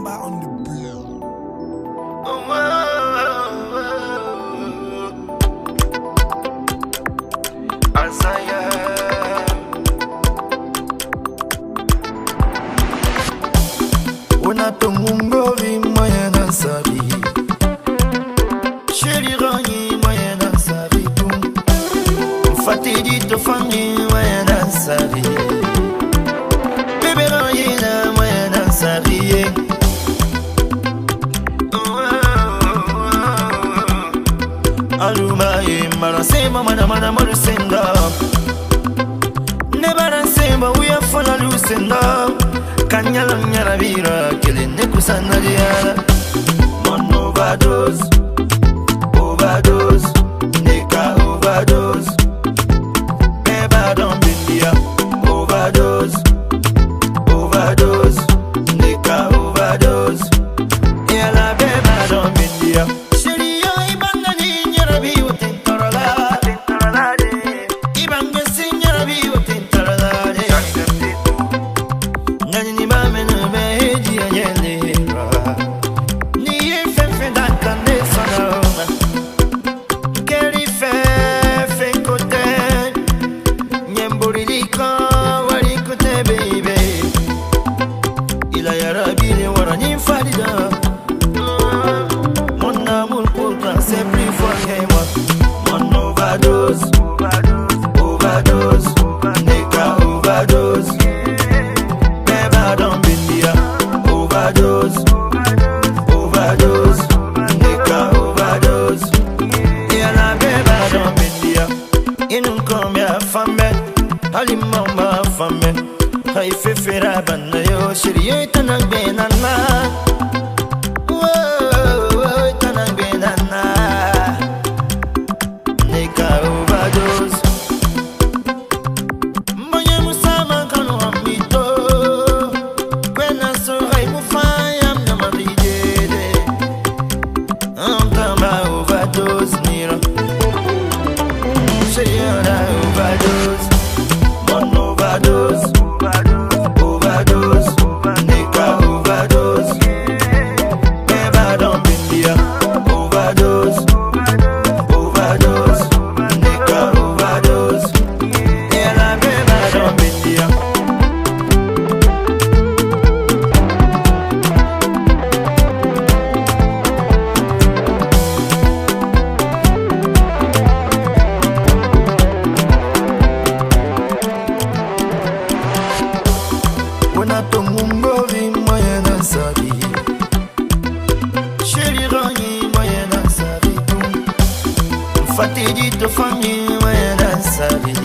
Mamba on the beat. Ona tongongori moyen dans sa vie. Chérie Rani moyen dans sa vie. Fatidi to fangi moyen dans sa vie. Bébé Rani moyen dans sa vie. Alumaye marasema mana marusenga. Nebarasema uya fola lusenga. Kanyala nyarabira kelene kusana diara. Mon overdose, overdose, neka overdose. Beba don bindia, overdose, overdose, neka overdose. Yala beba don bindia. Shiri yo ibanga ni nyarabi utentarala, utentarala de. Ibanga si nyarabi utentarala de. Nani ba mena meji ayende ra. Ni fefe da kande sana. Keri fefe kote. Nyembori liko wari kote baby. Ila yarabi le warani farida. Mon amour pour toi c'est plus fort que moi. Mon overdose, overdose, neka overdose. Don't be near overdose, overdose, nigga overdose. Yeah, la baby don't be near. Inun come ya fame, ali mama fame. Hai fe fera banna yo shiri tanang benana. Whoa, tanang benana. Nigga overdose. Overdose, Nira. Say you're overdose, mon overdose, overdose, nigga overdose. Never don't be here, overdose, overdose, nigga overdose. Yeah, la never don't be here. Tongongori moyen dans sa vie. Chérie Rani moyen dans sa vie. Fatidi to fangi moyen dans sa vie.